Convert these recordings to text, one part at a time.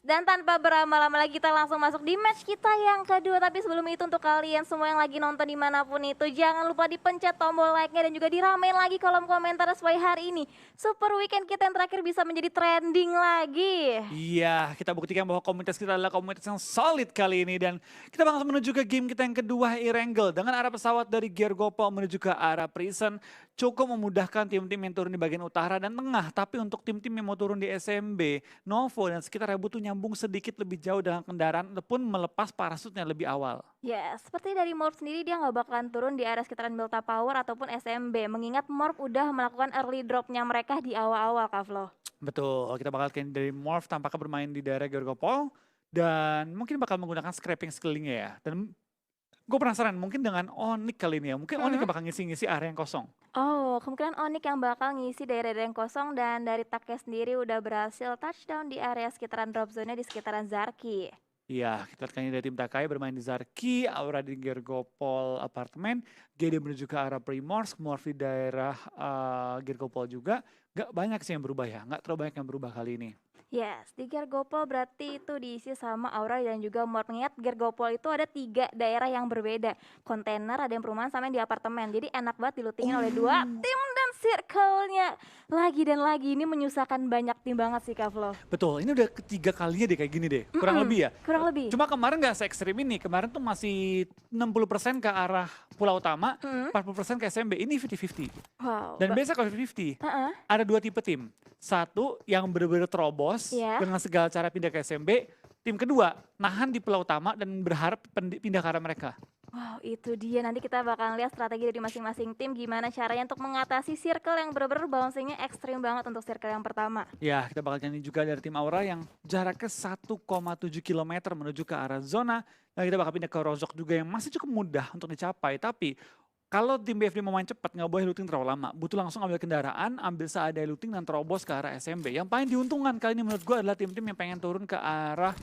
Dan tanpa berlama-lama lagi kita langsung masuk di match kita yang kedua. Tapi sebelum itu untuk kalian semua yang lagi nonton dimanapun itu, jangan lupa dipencet tombol like-nya dan juga diramein lagi kolom komentar supaya hari ini Super Weekend kita yang terakhir bisa menjadi trending lagi. Iya, kita buktikan bahwa komunitas kita adalah komunitas yang solid kali ini. Dan kita bakal menuju ke game kita yang kedua, Erangel. Dengan arah pesawat dari Gear Gopal menuju ke arah Prison, cukup memudahkan tim-tim yang turun di bagian utara dan tengah. Tapi untuk tim-tim yang mau turun di SMB, Novo dan sekitarnya butuh nyambung sedikit lebih jauh dengan kendaraan ataupun melepas parasutnya lebih awal. Ya, seperti dari Morph sendiri dia nggak bakalan turun di area sekitaran Delta Power ataupun SMB. Mengingat Morph udah melakukan early dropnya mereka di awal-awal, Kak Flo. Betul, kita bakal kayak dari Morph tampaknya bermain di daerah Gear Gopal. Dan mungkin bakal menggunakan scraping skillingnya ya. Dan gue penasaran mungkin dengan Onyx kali ini ya. Mungkin Onyx bakal ngisi-ngisi area yang kosong. Oh, kemungkinan Onyx yang bakal ngisi daerah-daerah yang kosong dan dari Take sendiri udah berhasil touchdown di area sekitaran drop zone-nya di sekitaran Zarki. Iya, kita lihat kayaknya dari tim Takai bermain di Zarki, Aura di Gergopol apartemen, GD menuju ke arah Primorsk, Morph di daerah Gergopol juga. Gak banyak sih yang berubah ya, gak terlalu banyak yang berubah kali ini. Yes, di Gergopol berarti itu diisi sama Aura dan juga Morph. Mengingat Gergopol itu ada 3 daerah yang berbeda. Kontainer, ada yang perumahan, sama yang di apartemen. Jadi enak banget dilutingin oleh 2 tim dan circle-nya. Lagi dan lagi ini menyusahkan banyak tim banget sih, Kak Flo. Betul, ini udah ketiga kalinya deh kayak gini deh, kurang lebih ya. Kurang lebih. Cuma kemarin gak se-ekstrim ini, kemarin tuh masih 60% ke arah Pulau Utama, 40% ke SMB, ini 50-50. Wow. Dan biasa kalau 50-50, Heeh. ada 2 tipe tim. Satu yang benar-benar terobos Iya. dengan segala cara pindah ke SMB. Tim kedua nahan di Pulau Utama dan berharap pindah ke arah mereka. Wow, itu dia. Nanti kita bakalan lihat strategi dari masing-masing tim gimana caranya untuk mengatasi circle yang bener-bener bouncingnya ekstrim banget untuk circle yang pertama. Ya, kita bakal nyanyi juga dari tim Aura yang jaraknya 1,7 km menuju ke arah zona. Dan kita bakal pindah ke Rozok juga yang masih cukup mudah untuk dicapai. Tapi kalau tim BFD mau main cepat, nggak boleh looting terlalu lama. Butuh langsung ambil kendaraan, ambil seadanya looting dan terobos ke arah SMB. Yang paling diuntungkan kali ini menurut gue adalah tim-tim yang pengen turun ke arah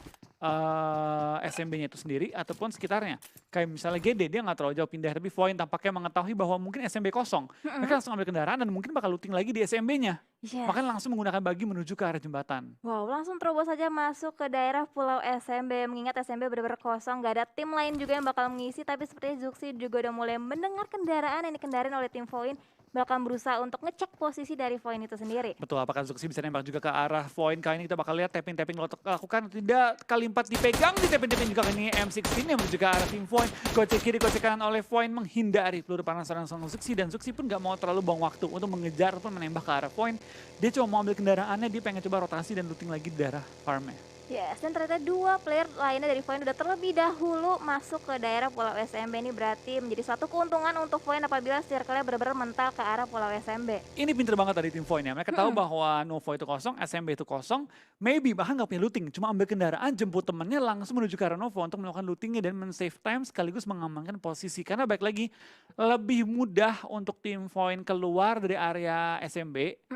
SMB-nya itu sendiri ataupun sekitarnya. Kayak misalnya GD, dia nggak terlalu jauh pindah. Tapi Void tampaknya mengetahui bahwa mungkin SMB kosong. Mereka langsung ambil kendaraan dan mungkin bakal looting lagi di SMB-nya. Yes. Makanya langsung menggunakan bagi menuju ke arah jembatan. Wow, langsung terobos saja masuk ke daerah Pulau SMB. Mengingat SMB benar-benar kosong, gak ada tim lain juga yang bakal mengisi. Tapi sepertinya Zuxi juga udah mulai mendengar kendaraan yang dikendarin oleh tim Void. Bakal berusaha untuk ngecek posisi dari Void itu sendiri. Betul, apakah Zuxi bisa nembak juga ke arah Void? Kali ini kita bakal lihat tapping-tapping lakukan atau tidak. Kali 4 dipegang, di tapping-tapping juga kali ini M16 yang menuju ke arah tim Void. Gocek kiri, gocek kanan oleh Void menghindari peluru panas serangan Zuxi. Dan Zuxi pun gak mau terlalu buang waktu untuk mengejar ataupun menembak ke arah Void. Dia cuma mau ambil kendaraannya, dia pengen coba rotasi dan looting lagi di daerah farmnya. Yes, dan ternyata 2 player lainnya dari Void udah terlebih dahulu masuk ke daerah Pulau SMB. Ini berarti menjadi suatu keuntungan untuk Void apabila circle-nya benar-benar mental ke arah Pulau SMB. Ini pinter banget dari tim Void ya. Mereka tahu bahwa Novo itu kosong, SMB itu kosong. Maybe bahkan gak punya looting. Cuma ambil kendaraan, jemput temennya langsung menuju ke arah Novo untuk melakukan lootingnya dan men-save time sekaligus mengamankan posisi. Karena baik lagi, lebih mudah untuk tim Void keluar dari area SMB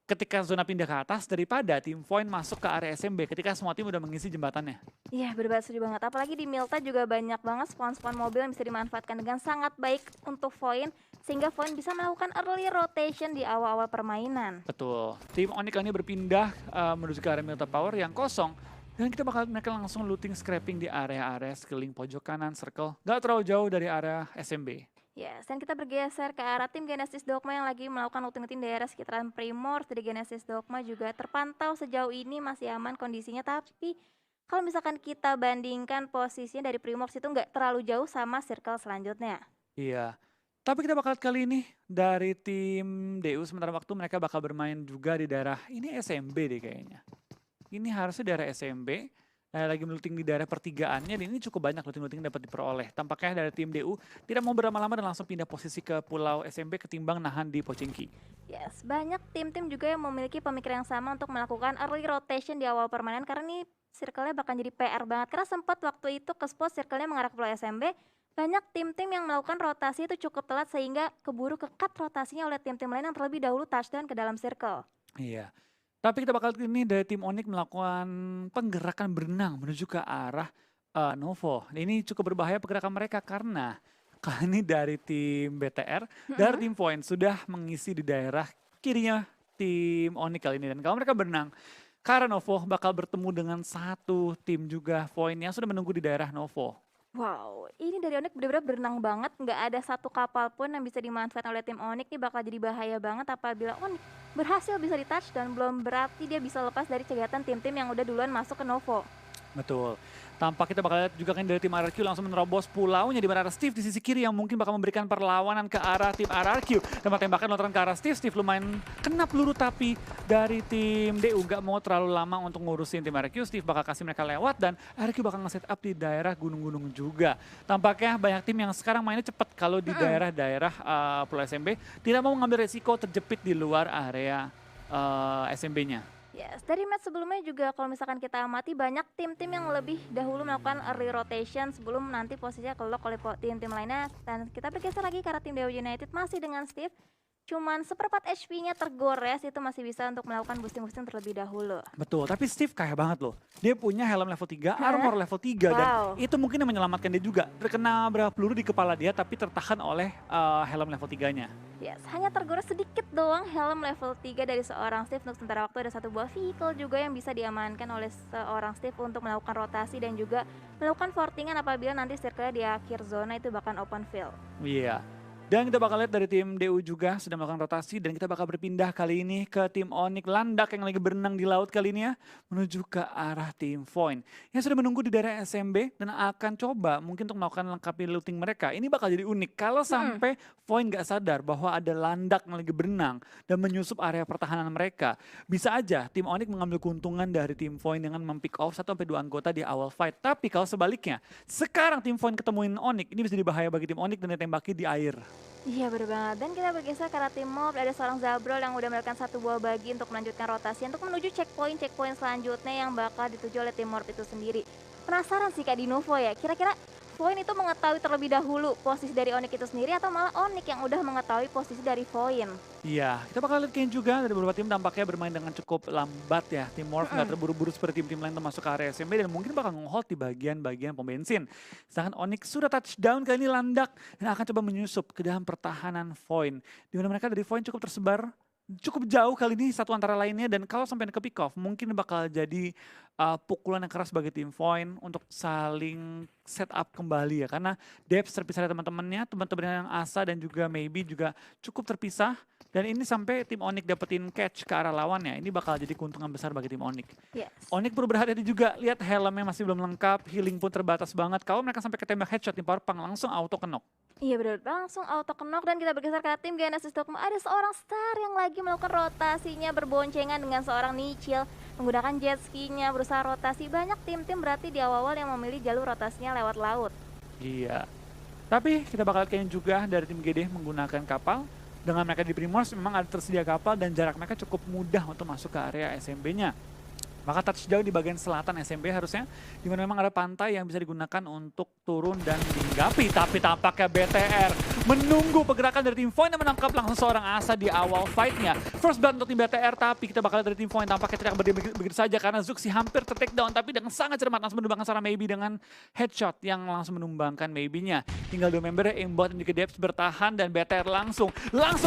ketika zona pindah ke atas daripada tim Void masuk ke area SMB ketika semua tim udah mengisi jembatannya. Iya, bener setuju banget. Apalagi di Milta juga banyak banget spawn-spawn mobil yang bisa dimanfaatkan dengan sangat baik untuk Void. Sehingga Void bisa melakukan early rotation di awal-awal permainan. Betul. Tim Onyx ini berpindah menuju ke area Milta Power yang kosong. Dan kita bakal mereka langsung looting scrapping di area-area sekeliling pojok kanan circle. Gak terlalu jauh dari area SMB. Yes, dan kita bergeser ke arah tim Genesis Dogma yang lagi melakukan looting di daerah sekitaran Primorsk. Dari Genesis Dogma juga terpantau sejauh ini masih aman kondisinya. Tapi kalau misalkan kita bandingkan posisinya dari Primorsk itu nggak terlalu jauh sama circle selanjutnya. Iya. Tapi kita bakal kali ini dari tim DU sementara waktu mereka bakal bermain juga di daerah ini SMB deh kayaknya. Ini harusnya daerah SMB. Lagi looting di daerah pertigaannya dan ini cukup banyak looting-looting dapat diperoleh. Tampaknya dari tim DU tidak mau berlama-lama dan langsung pindah posisi ke Pulau SMB ketimbang nahan di Pochinki. Yes, banyak tim-tim juga yang memiliki pemikiran yang sama untuk melakukan early rotation di awal permainan karena ini circle-nya bakal jadi PR banget. Karena sempat waktu itu ke spot circle-nya mengarah ke Pulau SMB, banyak tim-tim yang melakukan rotasi itu cukup telat sehingga keburu ke-cut rotasinya oleh tim-tim lain yang terlebih dahulu touchdown ke dalam circle. Iya. Tapi kita bakal ini dari tim Onyx melakukan penggerakan berenang menuju ke arah Novo. Ini cukup berbahaya pergerakan mereka karena kali ini dari tim BTR, dari tim Void sudah mengisi di daerah kirinya tim Onyx kali ini. Dan kalau mereka berenang, Karena Novo bakal bertemu dengan satu tim juga Void yang sudah menunggu di daerah Novo. Wow, ini dari Onyx bener-bener berenang banget, nggak ada satu kapal pun yang bisa dimanfaatkan oleh tim Onyx. Ini bakal jadi bahaya banget apabila Onyx berhasil bisa di touch dan belum berarti dia bisa lepas dari cegatan tim-tim yang udah duluan masuk ke Novo. Betul. Tampak kita bakal lihat juga kan dari tim RRQ langsung menerobos pulaunya di mana ada Steve di sisi kiri yang mungkin bakal memberikan perlawanan ke arah tim RRQ. Tembakan lontaran ke arah Steve, Steve lumayan kena peluru tapi dari tim DU gak mau terlalu lama untuk ngurusin tim RRQ. Steve bakal kasih mereka lewat dan RRQ bakal nge-set up di daerah gunung-gunung juga. Tampaknya banyak tim yang sekarang mainnya cepat kalau di daerah-daerah Pulau SMB tidak mau mengambil resiko terjepit di luar area SMB-nya. Yes, dari match sebelumnya juga kalau misalkan kita amati banyak tim-tim yang lebih dahulu melakukan early rotation sebelum nanti posisinya ke-lock oleh tim-tim lainnya. Dan kita bergeser lagi karena tim Dewa United masih dengan Steve. Cuman seperempat HP-nya tergores itu masih bisa untuk melakukan boosting-boosting terlebih dahulu. Betul, tapi Steve kaya banget loh. Dia punya helm level 3, armor level 3 dan itu mungkin yang menyelamatkan dia juga. Terkena berapa peluru di kepala dia tapi tertahan oleh helm level 3-nya. Yes, hanya tergores sedikit doang helm level 3 dari seorang Steve. Untuk sementara waktu ada satu buah vehicle juga yang bisa diamankan oleh seorang Steve untuk melakukan rotasi dan juga melakukan fortingan apabila nanti circle-nya di akhir zona itu bahkan open field. Iya. Dan kita bakal lihat dari tim DU juga sudah melakukan rotasi dan kita bakal berpindah kali ini ke tim Onyx Landak yang lagi berenang di laut kali ini ya. Menuju ke arah tim Void yang sudah menunggu di daerah SMB dan akan coba mungkin untuk melakukan lengkapi looting mereka. Ini bakal jadi unik kalau sampai Void nggak sadar bahwa ada Landak yang lagi berenang dan menyusup area pertahanan mereka. Bisa aja tim Onyx mengambil keuntungan dari tim Void dengan mempick off 1-2 anggota di awal fight. Tapi kalau sebaliknya, sekarang tim Void ketemuin Onyx, ini bisa dibahaya bagi tim Onyx dan ditembaki di air. Iya bener banget, dan kita bergeser ke arah tim Mob, ada seorang Zabrol yang udah melakukan satu buah bagi untuk melanjutkan rotasi untuk menuju checkpoint selanjutnya yang bakal dituju oleh tim Mob itu sendiri. Penasaran sih Kak di Novo ya, kira-kira Void itu mengetahui terlebih dahulu posisi dari Onyx itu sendiri atau malah Onyx yang udah mengetahui posisi dari Void? Iya, kita bakal lihat kayaknya juga dari beberapa tim tampaknya bermain dengan cukup lambat ya. Tim Morph nggak terburu-buru seperti tim-tim lain termasuk ke area SMB dan mungkin bakal nge-hold di bagian-bagian pom bensin. Sedangkan Onyx sudah touchdown kali ini Landak dan akan coba menyusup ke dalam pertahanan Void. Di mana mereka dari Void cukup tersebar cukup jauh kali ini satu antara lainnya dan kalau sampai ke pick off mungkin bakal jadi pukulan yang keras bagi tim Void untuk saling set up kembali ya karena Debs terpisah dari teman-temannya, teman-teman yang Asa dan juga Maybe juga cukup terpisah dan ini sampai tim Onyx dapetin catch ke arah lawannya ini bakal jadi keuntungan besar bagi tim Onyx. Yes. Onyx perlu berhati-hati juga, lihat helmnya masih belum lengkap, healing pun terbatas banget. Kalau mereka sampai ketembak headshot di powerpunk langsung auto knock. Iya benar, langsung auto knock dan kita bergeser ke tim Genesis Dogma. Ada seorang star yang lagi melakukan rotasinya berboncengan dengan seorang Nichil menggunakan jet ski-nya berusaha rotasi. Banyak tim-tim berarti di awal-awal yang memilih jalur rotasinya lewat laut. Iya. Tapi kita bakal kayaknya juga dari tim GD menggunakan kapal. Dengan mereka di Primors memang ada tersedia kapal dan jarak mereka cukup mudah untuk masuk ke area SMB-nya. Maka touchdown di bagian selatan SMB harusnya, di mana memang ada pantai yang bisa digunakan untuk turun dan dihinggapi. Tapi tampaknya BTR menunggu pergerakan dari tim Void yang menangkap langsung seorang Asa di awal fight-nya. First blood untuk tim BTR, tapi kita bakal dari tim Void tampaknya tidak berdiri begitu saja karena Zuxi hampir ter-takedown, tapi dengan sangat cermat langsung menumbangkan seorang Maybe dengan headshot yang langsung menumbangkan Maybe-nya. Tinggal dua member Aimbot dan juga Debs bertahan dan BTR langsung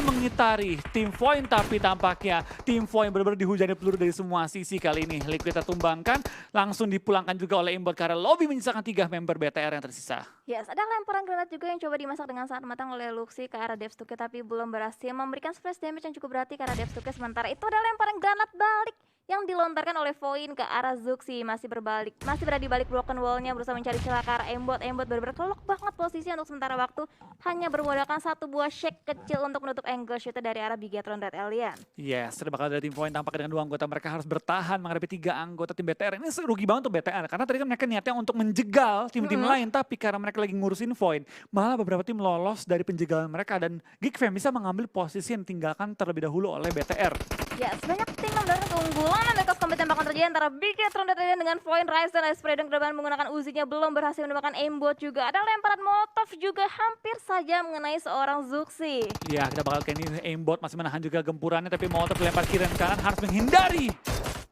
mengitari tim Void, tapi tampaknya tim Void benar-benar dihujani peluru dari semua sisi kali ini. Liquid tertumbangkan, langsung dipulangkan juga oleh Aimbot karena lobby menyisakan 3 member BTR yang tersisa. Yes, ada lemparan granat juga yang coba dimasak dengan sangat matang oleh Luxi ke arah Devstuke tapi belum berhasil memberikan splash damage yang cukup berarti karena Devstuke sementara itu ada lemparan granat balik yang dilontarkan oleh Void ke arah Zuxi masih berada di balik broken wall-nya berusaha mencari celah ke arah Aimbot. Aimbot benar-benar kelok banget posisi untuk sementara waktu hanya bermodalkan satu buah shake kecil untuk menutup angle shoot dari arah Bigatron Red Alien. Yes, sudah bakal dari tim Void tampaknya dengan 2 anggota mereka harus bertahan menghadapi 3 anggota tim BTR. Ini rugi banget untuk BTR karena tadi kan mereka niatnya untuk menjegal tim-tim lain tapi karena mereka lagi ngurusin Void malah beberapa tim lolos dari penjegalan mereka dan Geekfam bisa mengambil posisi yang ditinggalkan terlebih dahulu oleh BTR. Ya, sebanyak tim mendapatkan keunggulan dan mereka kombat tembakan terjadi antara Bigatron Red Alien dengan Void Rise dan Ice Spray dan kedepan menggunakan Uzinya belum berhasil menembakkan Aimbot juga. Ada lemparan Molotov juga hampir saja mengenai seorang Zuxi. Ya, kita bakal kayak ini Aimbot masih menahan juga gempurannya tapi Molotov dilempar kiri dan kanan harus menghindari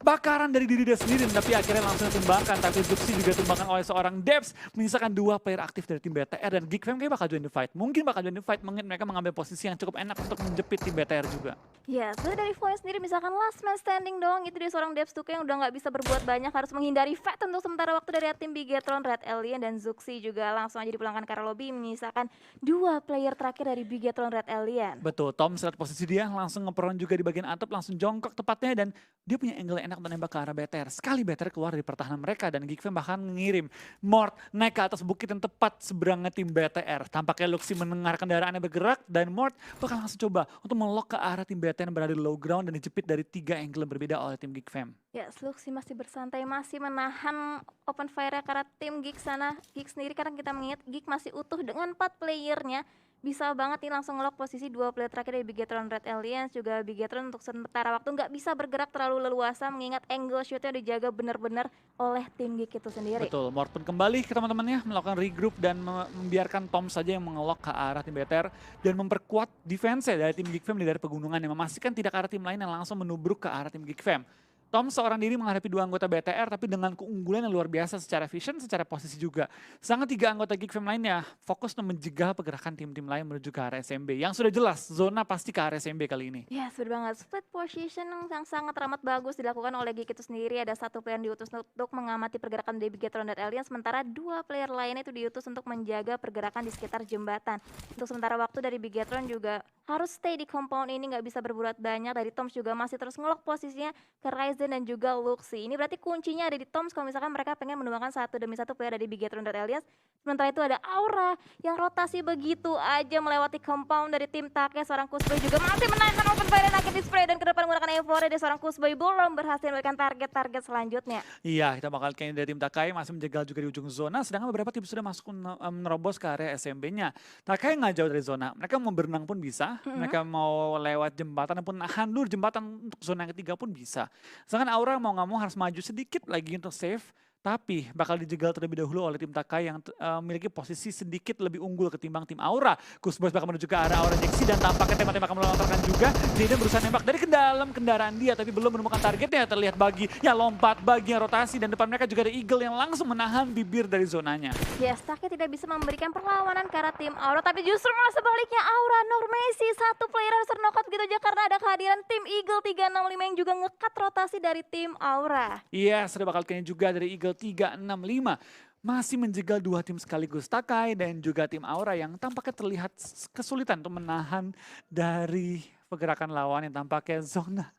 bakaran dari diri dia sendiri, tapi akhirnya langsung ditumbangkan. Tapi Zuxi juga tumbangkan oleh seorang Debs, menyisakan 2 player aktif dari tim BTR, dan Geek Fam kayak bakal join the fight. Mungkin bakal join the fight, mungkin mereka mengambil posisi yang cukup enak untuk menjepit tim BTR juga. Ya, sebenarnya dari Voice sendiri misalkan last man standing doang itu dia seorang Devs 2K yang udah nggak bisa berbuat banyak, harus menghindari fight untuk sementara waktu dari tim Bigetron, Red Alien, dan Zuxi juga langsung aja dipulangkan ke arah lobby, menyisakan 2 player terakhir dari Bigetron, Red Alien. Betul, Tom lihat posisi dia langsung ngeperon juga di bagian atap, langsung jongkok tepatnya, dan dia punya angle yang enak untuk nembak ke arah BTR. Sekali BTR keluar dari pertahanan mereka, dan Geek Fam bahkan ngirim Mort naik ke atas bukit yang tepat seberangnya tim BTR. Tampaknya Luxi mendengar kendaraannya bergerak, dan Mort bakal langsung coba untuk melok ke arah tim BTR yang berada di low ground dan dijepit dari 3 angle yang berbeda oleh tim Geek Fam. Ya, Luxi masih bersantai, masih menahan open fire karena tim Geek sana. Geek sendiri karena kita mengingat Geek masih utuh dengan 4 playernya. Bisa banget nih langsung ngelock posisi 2 player terakhir dari Bigetron, Red Aliens. Juga Bigetron untuk sementara waktu nggak bisa bergerak terlalu leluasa mengingat angle shootnya dijaga benar-benar oleh tim Geek itu sendiri. Betul, Mort pun kembali ke teman-temannya melakukan regroup dan membiarkan Tom saja yang mengelok ke arah tim BTR dan memperkuat defense dari tim Geek Fam dari pegunungan yang memastikan tidak ada tim lain yang langsung menubruk ke arah tim Geek Fam. Tom seorang diri menghadapi 2 anggota BTR tapi dengan keunggulan yang luar biasa secara vision, secara posisi juga. Sedangkan 3 anggota Geek Fam lainnya fokus untuk mencegah pergerakan tim-tim lain menuju ke arah SMB. Yang sudah jelas, zona pasti ke arah SMB kali ini. Ya, yes, benar banget. Split position yang sangat amat bagus dilakukan oleh Geek itu sendiri. Ada 1 player yang diutus untuk mengamati pergerakan dari Bigetron dan Alien, sementara 2 player lainnya itu diutus untuk menjaga pergerakan di sekitar jembatan. Untuk sementara waktu dari Bigetron juga harus stay di compound ini, nggak bisa berbuat banyak. Dari Toms juga masih terus ngelok posisinya ke Ryzen dan juga Luxi. Ini berarti kuncinya ada di Toms kalau misalkan mereka pengen menumbangkan 1 demi 1 player dari Bigetron dan Alias. Sementara itu ada Aura yang rotasi begitu aja melewati compound dari tim Take. Seorang Kusboy juga masih menahan open fire dan akhirnya spray dan ke depan menggunakan Euphoria dari seorang Kusboy belum berhasil memberikan target-target selanjutnya. Iya, kita bakal kayaknya dari tim Takai masih menjegal juga di ujung zona, sedangkan beberapa tim sudah masuk menerobos ke area SMB-nya. Takai nggak jauh dari zona, mereka mau berenang pun bisa, mereka mau lewat jembatan pun nahan dulu jembatan untuk zona yang ketiga pun bisa. Sedangkan Aura mau nggak mau harus maju sedikit lagi untuk save, tapi bakal dijegal terlebih dahulu oleh tim Takai yang memiliki posisi sedikit lebih unggul ketimbang tim Aura. Kusboy bakal menuju ke arah Aura Jaxi dan tampaknya tembak-tembak akan melontarkan juga. Jaden berusaha nembak dari ke dalam kendaraan dia tapi belum menemukan targetnya. Terlihat Bagi yang lompat, Bagi yang rotasi, dan depan mereka juga ada Eagle yang langsung menahan bibir dari zonanya. Yes, Take tidak bisa memberikan perlawanan ke arah tim Aura, tapi justru malah sebaliknya Aura Normesi 1 player harus terknock begitu aja karena ada kehadiran tim Eagle 365 yang juga ngekat rotasi dari tim Aura. Iya, sudah bakal kayaknya juga dari Eagle 365. Masih menjegal 2 tim sekaligus, Takai dan juga tim Aura yang tampaknya terlihat kesulitan untuk menahan dari pergerakan lawan yang tampaknya zona.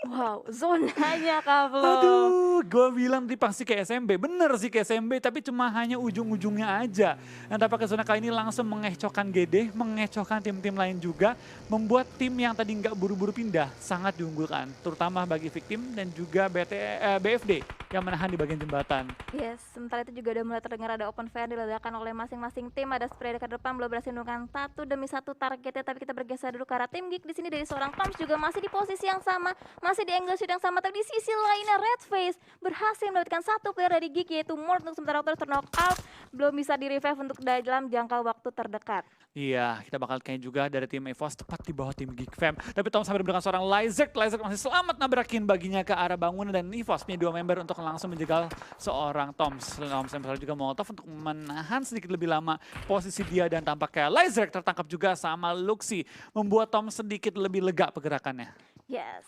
Wow, zonanya Kak Flo. Aduh, gue bilang di pasti ke SMB. Bener sih ke SMB, tapi cuma hanya ujung-ujungnya aja. Dan tampaknya zona kali ini langsung mengecohkan GD, mengecohkan tim-tim lain juga. Membuat tim yang tadi nggak buru-buru pindah sangat diunggulkan. Terutama bagi victim dan juga BFD yang menahan di bagian jembatan. Yes, sementara itu juga udah mulai terdengar ada open fire diledakan oleh masing-masing tim. Ada spray ke depan, belum berhasil menemukan 1 demi 1 targetnya. Tapi kita bergeser dulu ke arah tim Geek. Di sini dari seorang Toms juga masih di posisi yang sama. Masih di angle shoot yang sama, tapi di sisi lainnya Red Face berhasil mendapatkan 1 player dari Geek yaitu Mort untuk sementara waktu terknock out. Belum bisa di revive untuk dalam jangka waktu terdekat. Iya, kita bakal kayaknya juga dari tim EVOS tepat di bawah tim Geek Fam. Tapi Tom sampai dengan seorang Lyzek masih selamat nabrakin baginya ke arah bangunan, dan EVOS punya 2 member untuk langsung menjegal seorang Toms. Toms yang juga Molotov untuk menahan sedikit lebih lama posisi dia, dan tampaknya Lyzek tertangkap juga sama Luxi. Membuat Tom sedikit lebih lega pergerakannya. Yes,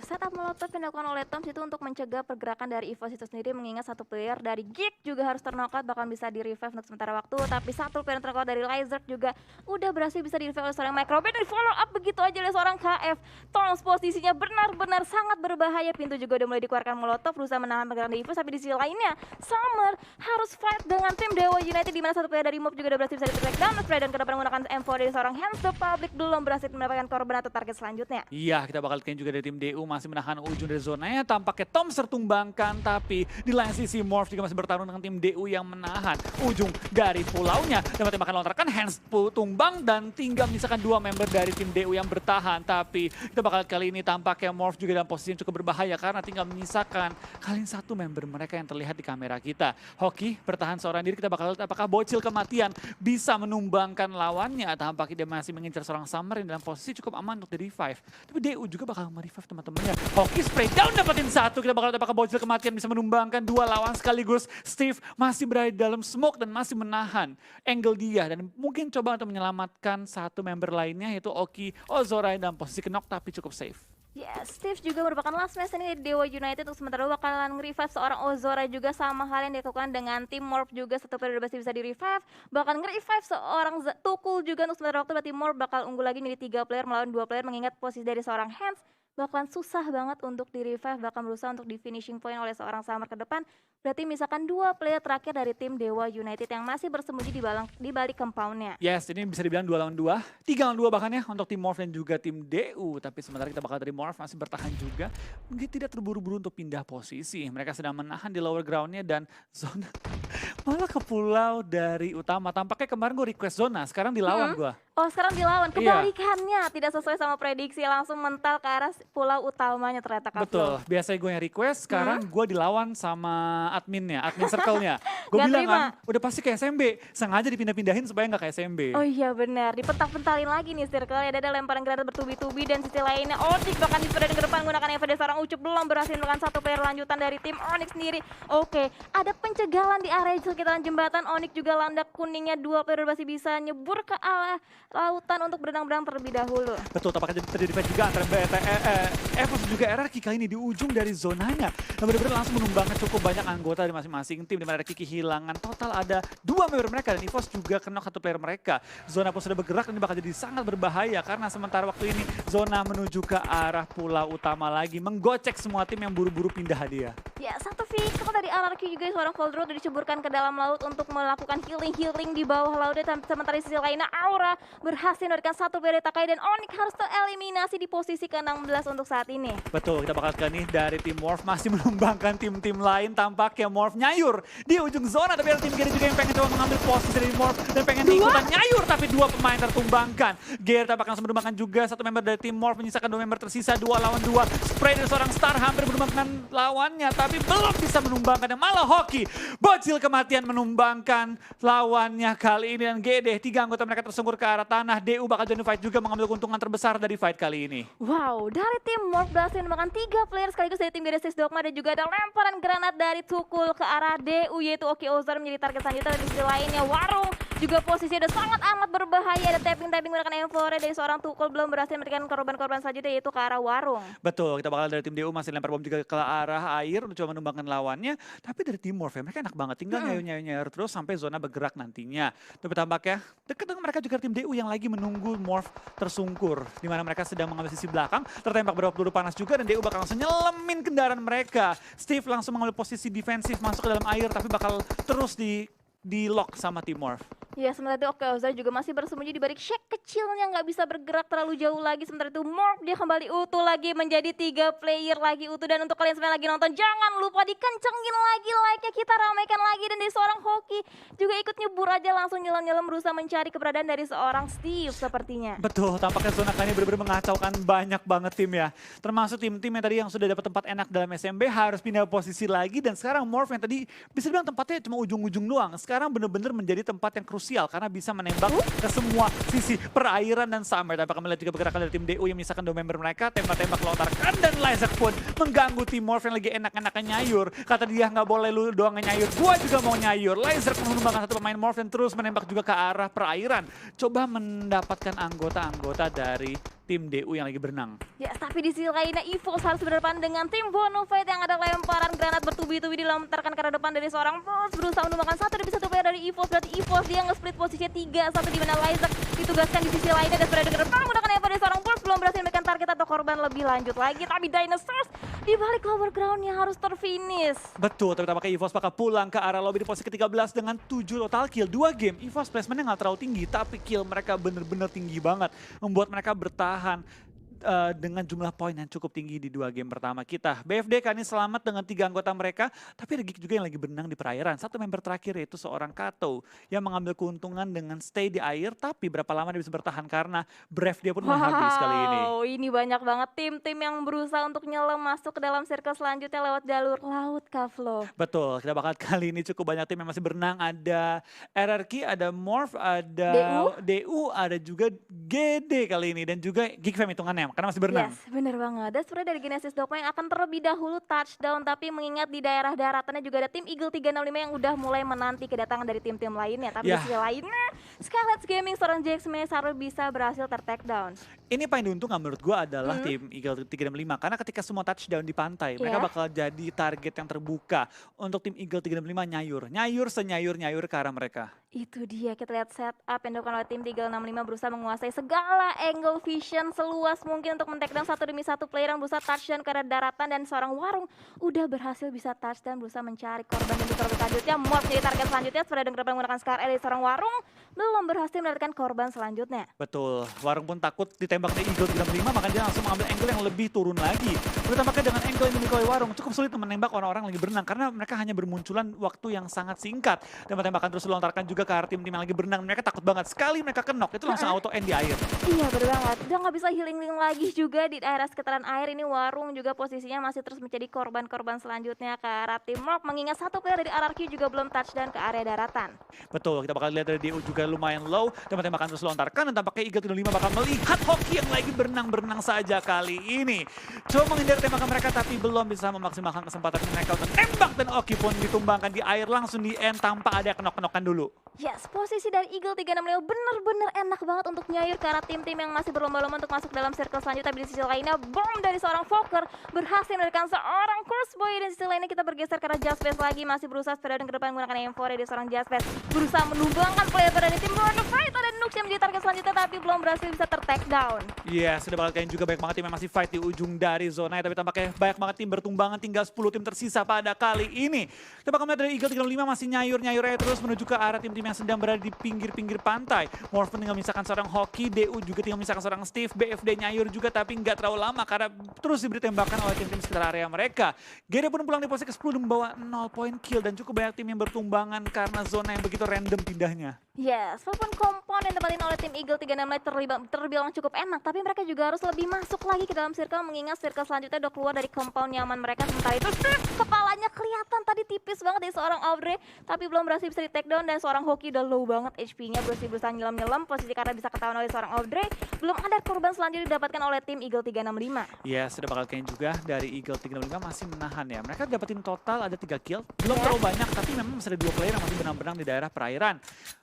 setup Molotov yang dilakukan oleh Toms itu untuk mencegah pergerakan dari EVOS itu sendiri, mengingat 1 player dari Geek juga harus terknock-out, bahkan bisa di revive untuk sementara waktu. Tapi 1 player terknock dari Lyzek juga udah berhasil bisa di revive oleh seorang Microband, dan di follow up begitu aja oleh seorang KF. Toms posisinya benar-benar sangat berbahaya, pintu juga udah mulai dikeluarkan Molotov, berusaha menahan pergerakan dari EVOS. Tapi di sisi lainnya, Summer harus fight dengan tim Dewa United, di mana 1 player dari Mob juga udah berhasil bisa di-track down spray dan ke depan menggunakan M4 dari seorang Hands the Public, belum berhasil mendapatkan korban atau target selanjutnya. Iya, kita bakal kayaknya juga dari tim DU masih menahan ujung dari zonanya. Tampaknya Tom tertumbangkan, tapi di lain sisi Morph juga masih bertarung dengan tim DU yang menahan ujung dari pulaunya. Dan tembakan lontarkan, Hands tumbang, dan tinggal menyisakan 2 member dari tim DU yang bertahan. Tapi kita bakal kali ini tampaknya Morph juga dalam posisi yang cukup berbahaya karena tinggal menyisakan kali ini 1 member mereka yang terlihat di kamera kita. Hoki bertahan seorang diri, kita bakal lihat apakah bocil kematian bisa menumbangkan lawannya. Tampaknya dia masih mengincar seorang Summer yang dalam posisi cukup aman untuk di revive. Tapi DU juga bakal merevive teman-temannya. Hoki spray down dapetin satu, kita bakal apakah bocil kematian bisa menumbangkan dua lawan sekaligus. Steve masih berada di dalam smoke dan masih menahan angle dia. Dan mungkin coba untuk menyelamatkan satu member lainnya yaitu Oki Ozora yang dalam posisi knock tapi cukup safe. Yes, Steve juga merupakan last match ini di Dewa United untuk sementara bakalan nge-revive seorang Ozora juga sama hal yang dilakukan dengan tim Morph juga satu periode masih bisa di-revive. Bahkan nge-revive seorang Tukul juga untuk sementara waktu berarti Morph bakal unggul lagi menjadi 3 player melawan 2 player mengingat posisi dari seorang Hands bakalan susah banget untuk di-revive, bahkan berusaha untuk di finishing point oleh seorang Summer ke depan. Berarti misalkan 2 player terakhir dari tim Dewa United yang masih bersembunyi di balik compoundnya. Yes, ini bisa dibilang 2 lawan 2, 3 lawan 2 bahkan ya untuk tim Morph dan juga tim DU. Tapi sementara kita bakal dari Morph masih bertahan juga. Mungkin tidak terburu-buru untuk pindah posisi. Mereka sedang menahan di lower groundnya dan zona malah ke pulau dari utama. Tampaknya kemarin gue request zona, sekarang dilawan gue. Oh sekarang dilawan, Iya. kebalikannya tidak sesuai sama prediksi langsung mental ke arah pulau utamanya ternyata Kak Betul, Flo. biasanya gue yang request, sekarang gue dilawan sama adminnya, admin circle-nya. Gue Nggak bilang kan, terima. udah pasti ke SMB, sengaja dipindah-pindahin supaya nggak ke SMB. Oh iya benar, dipental-pentalin lagi nih circle-nya, ada lemparan granat bertubi-tubi dan sisi lainnya Onyx bahkan di ke depan menggunakan EVD seorang Ucup belum berhasil melakukan satu player lanjutan dari tim Onyx sendiri. Oke, ada pencegahan di area sekitaran jembatan, Onyx juga landak kuningnya 2 player masih bisa nyebur ke arah lautan untuk berenang-berenang terlebih dahulu. Betul, tampaknya terjadi fight juga antara Evos juga RRQ kali ini di ujung dari zonanya. Nah benar-benar langsung menumbangkan cukup banyak anggota dari masing-masing tim. Dimana ada Kiki hilangan, total ada 2 member mereka dan Evos juga kena 1 player mereka. Zona pun sudah bergerak dan ini bakal jadi sangat berbahaya karena sementara waktu ini zona menuju ke arah pulau utama lagi. Menggocek semua tim yang buru-buru pindah dia. Ya, satu vehicle dari RRQ juga seorang Cold Road diceburkan ke dalam laut untuk melakukan healing di bawah laut. Dan sementara di sisi lainnya Aura berhasil memberikan satu player Takai dan Onyx harus tereliminasi di posisi ke-16 untuk saat ini. Betul, kita bakal nih dari tim Morph masih menumbangkan tim-tim lain. Tampaknya Morph nyayur di ujung zona, tapi ada tim Gear juga yang pengen coba mengambil posisi dari Morph dan pengen ikutan nyayur, tapi 2 pemain tertumbangkan. Gear tampaknya langsung menumbangkan juga 1 member dari tim Morph, menyisakan 2 member tersisa 2 lawan 2. Spray dari seorang Star hampir menumbangkan lawannya, tapi belum bisa menumbangkan. Dan malah Hoki, bocil kematian menumbangkan lawannya kali ini. Dan GD, 3 anggota mereka tersungkur ke arah tanah. DU bakal join fight juga mengambil keuntungan terbesar dari fight kali ini. Wow, dari tim Morph berhasil menemukan 3 player sekaligus dari tim Genesis Dogma dan juga ada lemparan granat dari Tukul ke arah DU yaitu Oki Ozora menjadi target selanjutnya. Dan di sisi lainnya Warung juga posisinya udah sangat amat berbahaya. Ada tapping-tapping menggunakan M4 dari seorang Tukul belum berhasil memberikan korban-korban selanjutnya yaitu ke arah Warung. Betul, kita bakal dari tim DU masih lempar bom juga ke arah air untuk coba menumbangkan lawannya. Tapi dari tim Morph mereka enak banget, tinggal nyayur-nyayur terus sampai zona bergerak nantinya. Tapi tampaknya dekat dengan mereka juga tim DU yang lagi menunggu Morph tersungkur. Di mana mereka sedang mengambil sisi belakang, tertembak beberapa peluru panas juga dan DU bakal langsung nyelemin kendaraan mereka. Steve langsung mengambil posisi defensif masuk ke dalam air tapi bakal terus di lock sama tim Morph. Ya, sementara itu Oki Ozora juga masih bersembunyi di balik shack kecilnya, nggak bisa bergerak terlalu jauh lagi. Sementara itu Morph dia kembali utuh lagi menjadi 3 player lagi utuh. Dan untuk kalian semua yang lagi nonton, jangan lupa dikencengin lagi like-nya, kita ramaikan lagi. Dan dari seorang Hoki juga ikut nyebur aja langsung nyelam-nyelam berusaha mencari keberadaan dari seorang Steve sepertinya. Betul, tampaknya zona kali ini benar-benar mengacaukan banyak banget tim ya. Termasuk tim-tim yang tadi yang sudah dapat tempat enak dalam SMB harus pindah posisi lagi. Dan sekarang Morph yang tadi bisa bilang tempatnya cuma ujung-ujung doang. Sekarang benar-benar menjadi tempat yang krusial karena bisa menembak ke semua sisi perairan dan Summer. Dapat kami lihat juga pergerakan dari tim DU yang menyisakan 2 member mereka. Tembak-tembak lontarkan dan Lysak pun mengganggu tim Morph yang lagi enak-enakan nyayur. Kata dia nggak boleh lu doang nyayur, gua juga mau nyayur. Lysak menumbangkan 1 pemain Morph dan terus menembak juga ke arah perairan. Coba mendapatkan anggota-anggota dari tim DU yang lagi berenang. Ya, tapi di sisi lainnya EVOS harus berdepan dengan tim Bonafide yang ada lemparan granat bertubi-tubi dilontarkan ke arah depan dari seorang Boss berusaha menumbangkan 1 demi 1 player dari EVOS. Berarti EVOS dia nge-split posisinya 3-1 di mana Lysak ditugaskan di sisi lainnya dan berada ke depan menggunakan EVO dari seorang Boss belum berhasil memberikan target atau korban lebih lanjut lagi. Tapi Dinosaurs di balik lower groundnya harus terfinish. Betul, tapi tampaknya EVOS bakal pulang ke arah lobby di posisi ke-13 dengan 7 total kill. 2 game, EVOS placementnya nggak terlalu tinggi, tapi kill mereka bener-bener tinggi banget. Membuat mereka bertahan dengan jumlah poin yang cukup tinggi di 2 game pertama kita. BFD kali ini selamat dengan 3 anggota mereka, tapi ada Geek juga yang lagi berenang di perairan. 1 member terakhir yaitu seorang Kato yang mengambil keuntungan dengan stay di air, tapi berapa lama dia bisa bertahan karena breath dia pun mulai habis kali ini. Wow, ini banyak banget tim-tim yang berusaha untuk nyelam masuk ke dalam circle selanjutnya lewat jalur laut, Kak Flo. Betul, kita bakal kali ini cukup banyak tim yang masih berenang. Ada RRQ, ada Morph, ada DU, ada juga GD kali ini. Dan juga Geek Fam hitungannya. karena masih berenang. Yes, bener banget. Dan sebenarnya dari Genesis Dogma yang akan terlebih dahulu touchdown, tapi mengingat di daerah daratannya juga ada tim Eagle 365 yang udah mulai menanti kedatangan dari tim-tim lainnya. Tapi di Ya, sisi lainnya, Scarlet Gaming seorang Jax Meisaru bisa berhasil ter-takedown. ini paling diuntungkan menurut gua adalah Hmm, tim Eagle 365 karena ketika semua touchdown di pantai, mereka ya. bakal jadi target yang terbuka untuk tim Eagle 365 nyayur. Nyayur senyayur-nyayur ke arah mereka. Itu dia, kita lihat setup yang dilakukan oleh tim 365 berusaha menguasai segala angle vision seluas mungkin untuk men-takedown satu demi satu player yang berusaha touchdown ke arah daratan, dan seorang Warung udah berhasil bisa touchdown berusaha mencari korban yang dikorban selanjutnya. Morph jadi target selanjutnya setelah dengan menggunakan Scar dari seorang Warung belum berhasil mendapatkan korban selanjutnya. Betul, Warung pun takut ditembak dari Eagle 365, makanya dia langsung mengambil angle yang lebih turun lagi. Terutama dengan angle yang dimiliki oleh Warung, cukup sulit menembak orang-orang lagi berenang karena mereka hanya bermunculan waktu yang sangat singkat. Dan tembakan terus dilontarkan juga ke arah tim-tim yang lagi berenang, mereka takut banget. Sekali mereka kenok, itu langsung auto end di air. Iya bener banget, udah nggak bisa healing lagi juga di daerah sekitaran air ini. Warung juga posisinya masih terus menjadi korban-korban selanjutnya ke arah tim Morph, mengingat satu player dari RRQ juga belum touchdown ke area daratan. Betul, kita bakal lihat dari DU juga lumayan low, tembakan terus dilontarkan dan tampaknya Eagle 365 bakal melihat hoki yang lagi berenang-berenang saja kali ini. Coba menghindari tembakan mereka tapi belum bisa memaksimalkan kesempatan mereka untuk tembak, dan Oki pun ditumbangkan di air langsung di end tanpa ada kenok-kenokan dulu. Yes, posisi dari Eagle 365 bener-bener enak banget untuk nyayur ke arah tim-tim yang masih berlomba-lomba untuk masuk dalam circle selanjutnya. Tapi di sisi lainnya, bom dari seorang Fokker berhasil mendapatkan seorang Crossboy. Dan di sisi lainnya kita bergeser ke arah Jaspes lagi, masih berusaha sepeda ke depan menggunakan M4 dari seorang Jaspes. Berusaha menumbangkan player dari tim Born of Fight, dan Nux yang menjadi target selanjutnya tapi belum berhasil bisa ter-takedown. Iya, sudah bakal kalian juga banyak banget tim yang masih fight di ujung dari zona, tapi tampaknya banyak banget tim bertumbangan, tinggal 10 tim tersisa pada kali ini. Kita bakal melihat dari Eagle 365 masih nyayur-nyayur aja terus menuju ke arah tim-tim yang sedang berada di pinggir-pinggir pantai. Morphin tinggal misalkan seorang Hoki, DU juga tinggal misalkan seorang Steve, BFD nyayur juga tapi nggak terlalu lama karena terus diberi tembakan oleh tim-tim sekitar area mereka. Gede pun pulang di posisi ke-10 dan membawa 0 point kill, dan cukup banyak tim yang bertumbangan karena zona yang begitu random pindahnya. Yes, walaupun kompon yang ditempatin oleh tim Eagle 365 terbilang cukup enak, tapi mereka juga harus lebih masuk lagi ke dalam circle, mengingat circle selanjutnya udah keluar dari compound nyaman mereka. Sementara itu kepalanya kelihatan tadi tipis banget dari seorang Audrey, tapi belum berhasil bisa di take down, dan seorang Hoki udah low banget HP-nya, berusaha nyelam-nyelam posisi karena bisa ketahuan oleh seorang Audrey. Belum ada korban selanjutnya didapatkan oleh tim Eagle 365. Ya, sudah bakal kalian juga dari Eagle 365 masih menahan ya. Mereka dapetin total ada 3 kill, belum Ya. terlalu banyak tapi memang masih ada 2 player yang masih benang-benang di daerah perairan.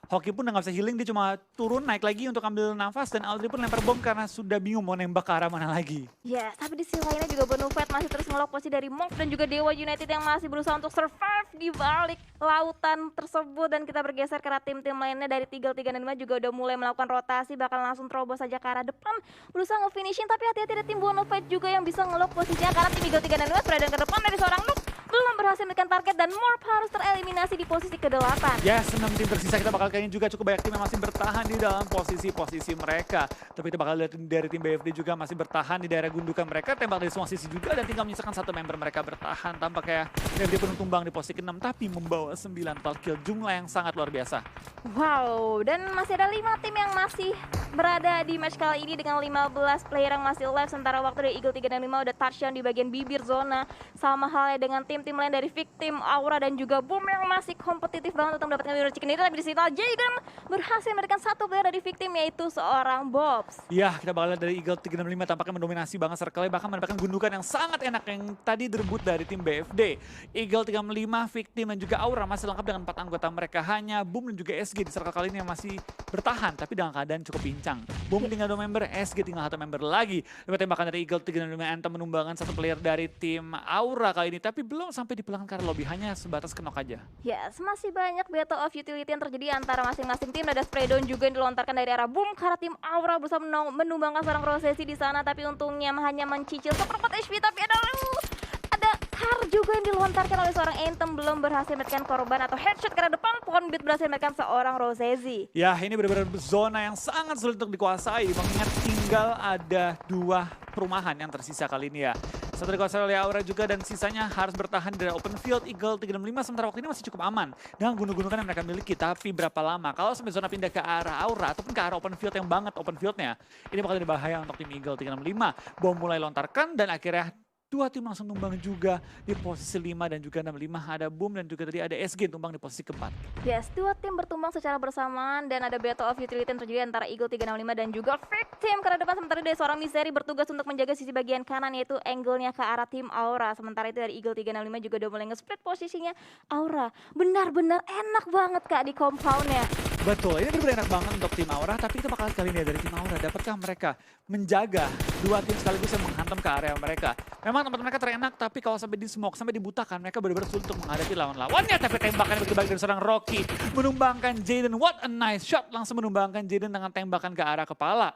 Hoki pun udah gak bisa healing, dia cuma turun naik lagi untuk ambil nafas, dan Audrey pun lempar bom karena sudah bingung mau nembak ke arah mana lagi. Yes, tapi di sisi lainnya juga Bonufet masih terus ngelok posisi dari Monk dan juga Dewa United yang masih berusaha untuk survive di balik lautan tersebut. Dan kita bergeser ke arah tim-tim lainnya dari Eagle 365 juga udah mulai melakukan rotasi, bakal langsung terobos saja ke arah depan berusaha nge-finishing, tapi hati-hati ada tim Bonufet juga yang bisa ngelok posisinya karena tim Eagle 365 berada ke depan dari seorang Nuk belum berhasil mendapatkan target, dan Morph harus tereliminasi di posisi ke-8. Ya, 6 tim tersisa, kita bakal kayaknya juga cukup banyak tim yang masih bertahan di dalam posisi-posisi mereka. Tapi kita bakal lihat dari tim BFD juga masih bertahan di daerah gundukan mereka, tembak dari semua sisi juga, dan tinggal menyisakan satu member mereka bertahan. Tampaknya BFD pun tumbang di posisi ke-6 tapi membawa 9 total kill, jumlah yang sangat luar biasa. Wow, dan masih ada 5 tim yang masih berada di match kali ini dengan 15 player yang masih live, sementara waktu dari Eagle 365 udah touchdown di bagian bibir zona. Sama halnya dengan tim-tim lain dari Victim, Aura, dan juga Boom yang masih kompetitif banget untuk mendapatkan winner chicken ini. Tapi di sini Jaden berhasil memberikan satu player dari Victim, yaitu seorang Bobs. Ya, kita bakal lihat dari Eagle 365 tampaknya mendominasi banget circle-nya, bahkan mendapatkan gundukan yang sangat enak yang tadi direbut dari tim BFD. Eagle 365, Victim, dan juga Aura masih lengkap dengan 4 anggota mereka. Hanya Boom dan juga SG di circle kali ini yang masih bertahan, tapi dalam keadaan cukup pincang. Boom tinggal 2 member, SG tinggal 1 member lagi. Lewat tembakan dari Eagle 365, Anthem menumbangkan satu player dari tim Aura kali ini, tapi belum sampai dipulangkan ke lobby, hanya sebatas kenok aja. Yes, masih banyak battle of utility yang terjadi antara masing-masing tim. Ada spray down juga yang dilontarkan dari arah Boom karena tim Aura berusaha menumbangkan seorang Rosesi di sana, tapi untungnya hanya mencicil seperempat HP. Tapi ada Car juga yang dilontarkan oleh seorang Anthem, belum berhasil mendapatkan korban atau headshot karena depan. Ponbit berhasil mendapatkan seorang Rosesi. Ya, ini benar-benar zona yang sangat sulit untuk dikuasai, mengingat tinggal ada 2 perumahan yang tersisa kali ini ya. Satu dikuasai oleh Aura juga, dan sisanya harus bertahan di open field. Eagle 365 sementara waktu ini masih cukup aman dengan gunung-gunungan yang mereka miliki. Tapi berapa lama kalau sampai zona pindah ke arah Aura ataupun ke arah open field yang banget open fieldnya, ini bakal jadi bahaya untuk tim Eagle 365. Bom mulai lontarkan dan akhirnya dua tim langsung tumbang juga di posisi 5 dan juga 6. Ada Boom dan juga tadi ada SG tumbang di posisi keempat. Yes, dua tim bertumbang secara bersamaan dan ada battle of utility yang terjadi antara Eagle 365 dan juga Victim ke arah depan, sementara dari seorang Misery bertugas untuk menjaga sisi bagian kanan yaitu angle-nya ke arah tim Aura. Sementara itu dari Eagle 365 juga udah mulai nge-split posisinya Aura. Benar-benar enak banget Kak di compound-nya. Betul, ini benar-benar enak banget untuk tim Aura, tapi kita bakal kali ini dari tim Aura. Dapatkah mereka menjaga dua tim sekaligus yang menghantam ke area mereka? Memang tempat mereka terenak, tapi kalau sampai di smoke, sampai dibutakan, mereka benar-benar sulit untuk menghadapi lawan-lawannya. Tapi tembakan begitu dari seorang Rocky, menumbangkan Jaden. What a nice shot, langsung menumbangkan Jaden dengan tembakan ke arah kepala.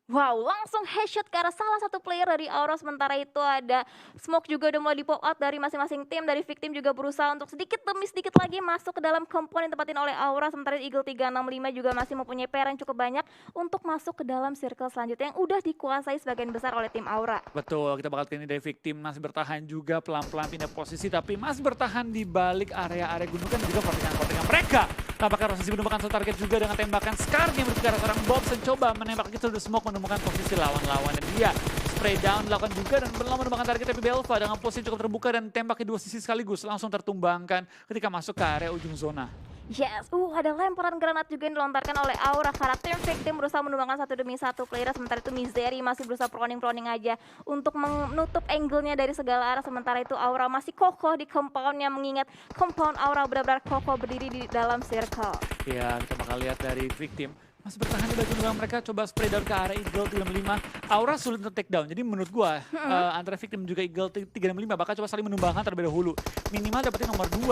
Wow, langsung headshot ke arah salah satu player dari Aura. Sementara itu ada smoke juga udah mulai di pop out dari masing-masing tim. Dari Victim juga berusaha untuk sedikit demi sedikit lagi masuk ke dalam compound yang ditempatin oleh Aura. Sementara Eagle 365 juga masih mempunyai PR yang cukup banyak untuk masuk ke dalam circle selanjutnya yang udah dikuasai sebagian besar oleh tim Aura. Betul, kita bakal ini dari Victim masih bertahan juga pelan-pelan pindah posisi, tapi masih bertahan di balik area-area gunungan dan juga fortingan-fortingan mereka. Tampaknya Rossi menemukan satu target juga dengan tembakan Scar yang menuju ke arah seorang Bob mencoba menembak itu the smoke menemukan posisi lawan-lawan dan dia spray down dilakukan juga dan menemukan target tapi Belva dengan posisi cukup terbuka dan tembak di dua sisi sekaligus langsung tertumbangkan ketika masuk ke area ujung zona. Yes, ada lemparan granat juga yang dilontarkan oleh Aura. Karakter Victim berusaha menumbangkan satu demi satu player. Sementara itu Misery masih berusaha proning aja untuk menutup angle-nya dari segala arah. Sementara itu Aura masih kokoh di compound-nya, mengingat compound Aura benar-benar kokoh berdiri di dalam circle. Ya, kita bakal lihat dari Victim masih bertahan di bagian belakang mereka, coba spray down ke arah Eagle 365. Aura sulit untuk take down, jadi menurut gua antara Victim juga Eagle 365 bakal coba saling menumbangkan terlebih dahulu. Minimal dapetin nomor 2.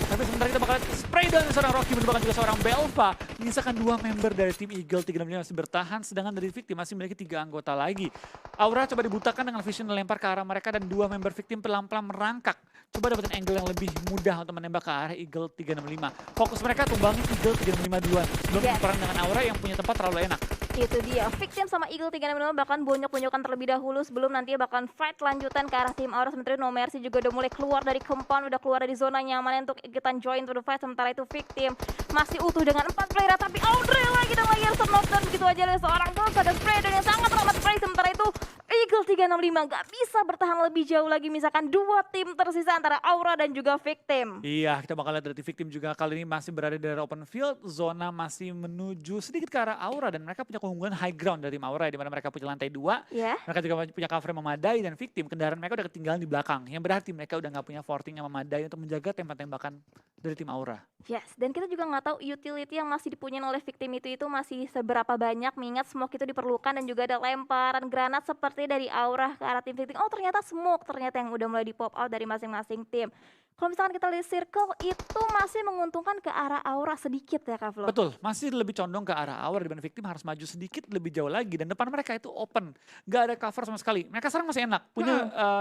Tapi sementara kita bakal spray down seorang Rocky menumbangkan juga seorang Belva. Menyisakan 2 member dari tim Eagle 365 masih bertahan, sedangkan dari Victim masih memiliki 3 anggota lagi. Aura coba dibutakan dengan vision lempar ke arah mereka dan 2 member Victim pelan-pelan merangkak. Coba dapetin angle yang lebih mudah untuk menembak ke arah Eagle 365. Fokus mereka tumbangin Eagle 352 sebelum perang dengan Aura yang punya tempat terlalu enak. Itu dia, Victim sama Eagle 365 bahkan bonyok-bonyokan terlebih dahulu sebelum nantinya bakalan fight lanjutan ke arah tim Aura. Sementara No Mercy juga udah mulai keluar dari compound, udah keluar dari zona nyaman untuk ikutan join to the fight. Sementara itu Victim masih utuh dengan 4 player, tapi Audrey lagi dan lagi harus knockdown begitu aja oleh seorang Ghost. Ada spray dan yang sangat ramah spray. Sementara itu Eagle 365 gak bisa bertahan lebih jauh lagi, misalkan 2 tim tersisa antara Aura dan juga Victim. Iya, kita bakal lihat dari Victim juga kali ini masih berada di daerah open field, zona masih menuju sedikit ke arah Aura dan mereka punya keunggulan high ground dari tim Aura di mana mereka punya lantai 2. Mereka juga punya cover yang memadai dan Victim kendaraan mereka udah ketinggalan di belakang. Yang berarti mereka udah nggak punya forting yang memadai untuk menjaga tembak-tembakan dari tim Aura. Yes, dan kita juga nggak tahu utility yang masih dipunyai oleh Victim itu masih seberapa banyak, mengingat smoke itu diperlukan dan juga ada lemparan granat seperti dari Aura ke arah tim Victim. Oh ternyata smoke yang udah mulai di pop out dari masing-masing tim. Kalau misalkan kita lihat circle itu masih menguntungkan ke arah Aura sedikit ya Kak Flo? Betul, masih lebih condong ke arah Aura dibanding Victim harus maju sedikit lebih jauh lagi dan depan mereka itu open. Gak ada cover sama sekali. Mereka sekarang masih enak, punya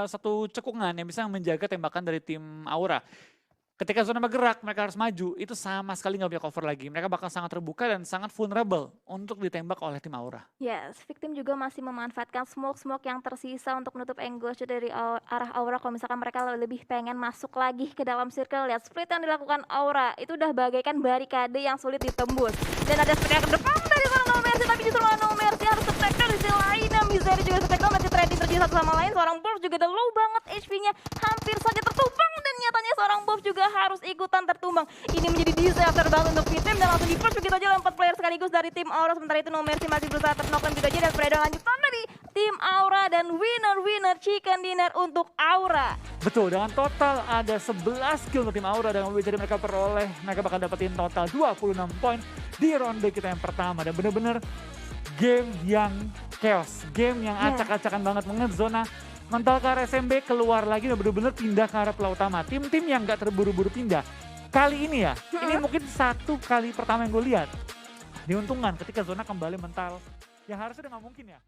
satu cekungan yang bisa menjaga tembakan dari tim Aura. Ketika zona bergerak, mereka harus maju, itu sama sekali nggak punya cover lagi. Mereka bakal sangat terbuka dan sangat vulnerable untuk ditembak oleh tim Aura. Yes, Victim juga masih memanfaatkan smoke yang tersisa untuk menutup angle dari arah Aura. Kalau misalkan mereka lebih pengen masuk lagi ke dalam circle, lihat split yang dilakukan Aura. Itu udah bagaikan barikade yang sulit ditembus. Dan ada split yang ke depan dari seorang No Mercy, tapi justru No Mercy harus step down di sisi lainnya. Misery juga step down, masih trading terjadi satu sama lain. Seorang Wolf juga udah low banget HP-nya, hampir saja tertumbang. Dan nyatanya seorang Wolf juga harus ikutan tertumbang. Ini menjadi disaster banget untuk Victim dan langsung di-push begitu aja oleh 4 player sekaligus dari tim Aura. Sementara itu No Mercy masih berusaha terknockdown begitu aja dan Fredo lanjutan dari tim Aura dan winner chicken dinner untuk Aura. Betul, dengan total ada 11 kill untuk tim Aura dan jadi mereka peroleh, mereka bakal dapetin total 26 poin di ronde kita yang pertama dan bener-bener game yang chaos, game yang acak-acakan banget menget zona. Mental ke arah SMB keluar lagi dan bener-bener pindah ke arah pulau utama. Tim-tim yang gak terburu-buru pindah. Kali ini ya, ini mungkin satu kali pertama yang gue lihat. Diuntungkan ketika zona kembali mental. Yang harusnya udah gak mungkin ya.